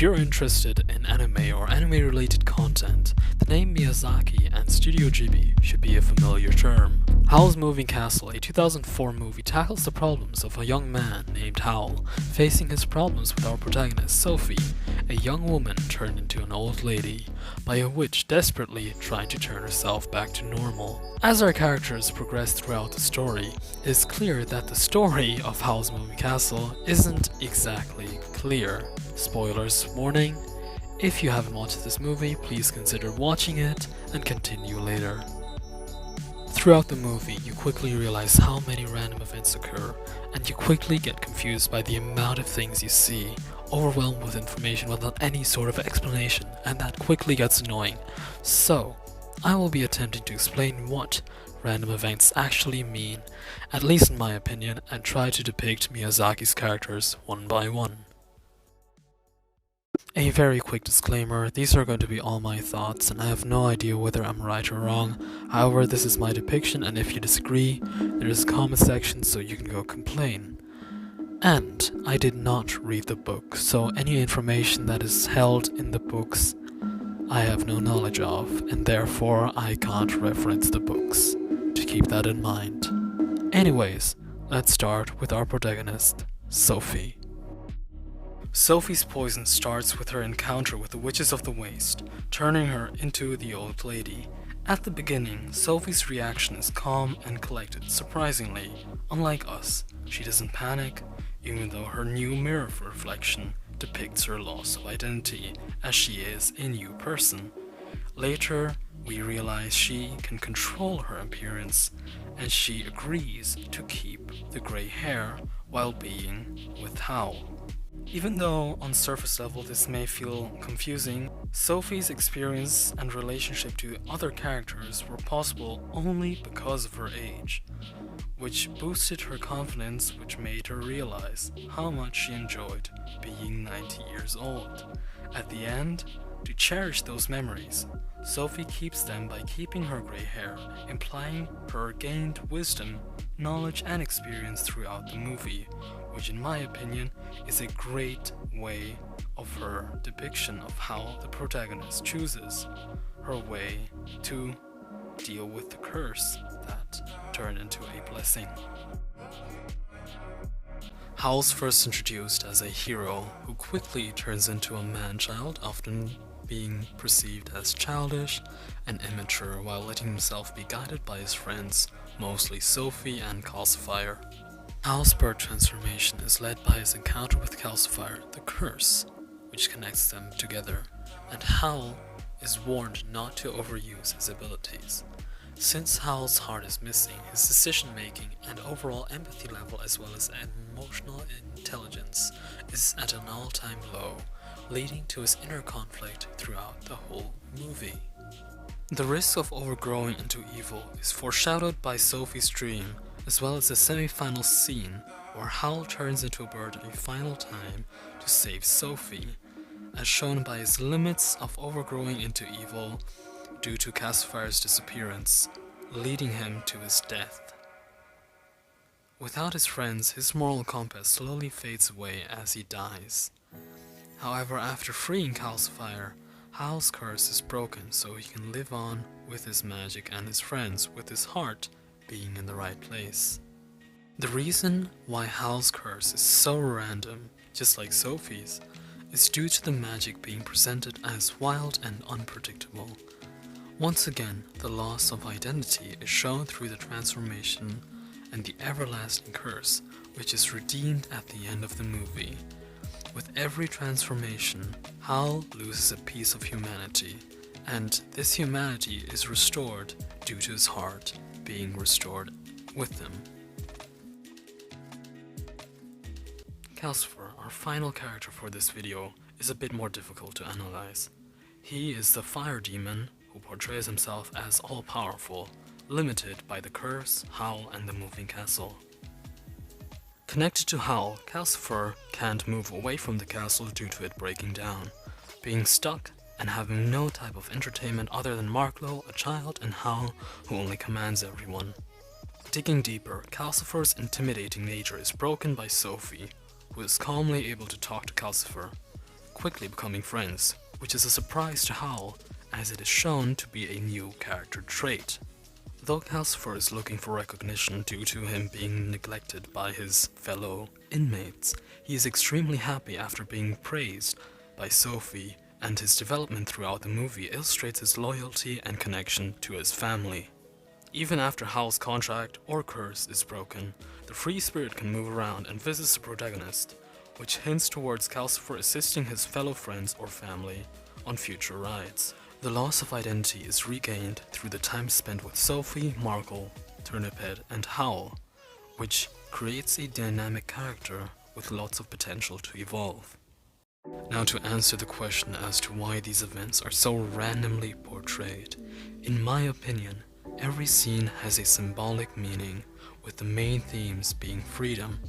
you're interested in anime or anime-related content, the name Miyazaki and Studio Ghibli should be a familiar term. Howls Moving Castle, a 2004 movie, tackles the problems of a young man named Howl, facing his problems with our protagonist Sophie, a young woman turned into an old lady, by a witch desperately trying to turn herself back to normal. As our characters progress throughout the story, it is clear that the story of Howls Moving Castle isn't exactly clear. Spoilers warning, if you haven't watched this movie, please consider watching it and continue later. Throughout the movie, you quickly realize how many random events occur, and you quickly get confused by the amount of things you see, overwhelmed with information without any sort of explanation, and that quickly gets annoying. So, I will be attempting to explain what random events actually mean, at least in my opinion, and try to depict Miyazaki's characters one by one. A very quick disclaimer, these are going to be all my thoughts and I have no idea whether I'm right or wrong. However, this is my depiction and if you disagree, there is a comment section so you can go complain. And I did not read the book, so any information that is held in the books I have no knowledge of, and therefore I can't reference the books, to keep that in mind. Anyways, let's start with our protagonist, Sophie. Sophie's poison starts with her encounter with the Witches of the Waste, turning her into the old lady. At the beginning, Sophie's reaction is calm and collected, surprisingly. Unlike us, she doesn't panic, even though her new mirror reflection depicts her loss of identity, as she is a new person. Later, we realize she can control her appearance, and she agrees to keep the grey hair while being with Howl. Even though on surface level this may feel confusing, Sophie's experience and relationship to other characters were possible only because of her age, which boosted her confidence, which made her realize how much she enjoyed being 90 years old. At the end, to cherish those memories, Sophie keeps them by keeping her grey hair, implying her gained wisdom, knowledge and experience throughout the movie, which in my opinion is a great way of her depiction of how the protagonist chooses her way to deal with the curse that turned into a blessing. Howl's first introduced as a hero who quickly turns into a man-child, often being perceived as childish and immature while letting himself be guided by his friends, mostly Sophie and Calcifer. Howl's birth transformation is led by his encounter with Calcifer, the curse, which connects them together, and Howl is warned not to overuse his abilities. Since Howl's heart is missing, his decision-making and overall empathy level as well as emotional intelligence is at an all-time low, leading to his inner conflict throughout the whole movie. The risk of overgrowing into evil is foreshadowed by Sophie's dream, as well as the semi-final scene where Howl turns into a bird a final time to save Sophie, as shown by his limits of overgrowing into evil due to Calcifer's disappearance, leading him to his death. Without his friends, his moral compass slowly fades away as he dies. However, after freeing Calcifer, Howl's curse is broken so he can live on with his magic and his friends, with his heart being in the right place. The reason why Howl's curse is so random, just like Sophie's, is due to the magic being presented as wild and unpredictable. Once again, the loss of identity is shown through the transformation and the everlasting curse, which is redeemed at the end of the movie. With every transformation, Howl loses a piece of humanity, and this humanity is restored due to his heart being restored with him. Calcifer, our final character for this video, is a bit more difficult to analyze. He is the fire demon who portrays himself as all-powerful, limited by the curse, Howl, and the moving castle. Connected to Howl, Calcifer can't move away from the castle due to it breaking down, being stuck and having no type of entertainment other than Marklo, a child, and Howl, who only commands everyone. Digging deeper, Calcifer's intimidating nature is broken by Sophie, who is calmly able to talk to Calcifer. quickly becoming friends, which is a surprise to Howl, as it is shown to be a new character trait. Though Calcifer is looking for recognition due to him being neglected by his fellow inmates, he is extremely happy after being praised by Sophie, and his development throughout the movie illustrates his loyalty and connection to his family. Even after Howl's contract or curse is broken, the free spirit can move around and visit the protagonist, which hints towards Calcifer assisting his fellow friends or family on future rides. The loss of identity is regained through the time spent with Sophie, Markle, Turniphead, and Howl, which creates a dynamic character with lots of potential to evolve. Now, to answer the question as to why these events are so randomly portrayed, in my opinion, every scene has a symbolic meaning, with the main themes being freedom,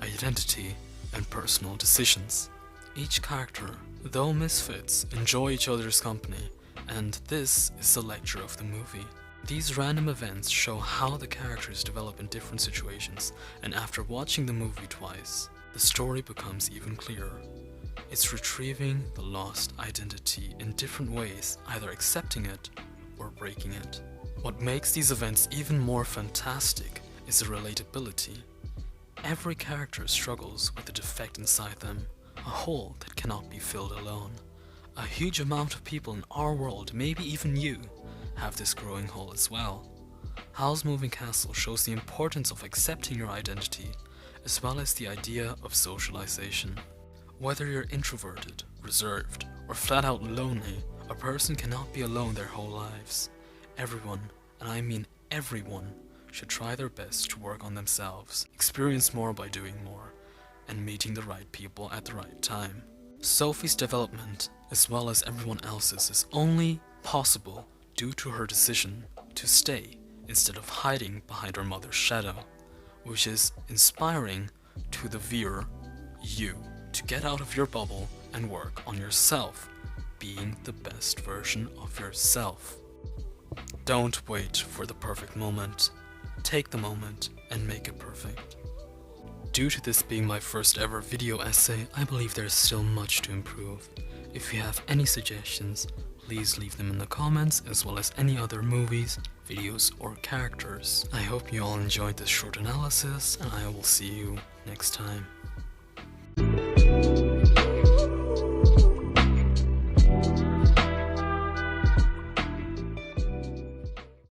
identity, and personal decisions. Each character, though misfits, enjoy each other's company, and this is the lecture of the movie. These random events show how the characters develop in different situations, and after watching the movie twice, the story becomes even clearer. It's retrieving the lost identity in different ways, either accepting it or breaking it. What makes these events even more fantastic is the relatability. Every character struggles with a defect inside them, a hole that cannot be filled alone. A huge amount of people in our world, maybe even you, have this growing hole as well. Howls Moving Castle shows the importance of accepting your identity, as well as the idea of socialization. Whether you're introverted, reserved, or flat out lonely, a person cannot be alone their whole lives. Everyone, and I mean everyone, should try their best to work on themselves, experience more by doing more, and meeting the right people at the right time. Sophie's development, as well as everyone else's, is only possible due to her decision to stay instead of hiding behind her mother's shadow, which is inspiring to the viewer, you, to get out of your bubble and work on yourself, being the best version of yourself. Don't wait for the perfect moment. Take the moment and make it perfect. Due to this being my first ever video essay, I believe there is still much to improve. If you have any suggestions, please leave them in the comments, as well as any other movies, videos, or characters. I hope you all enjoyed this short analysis, and I will see you next time.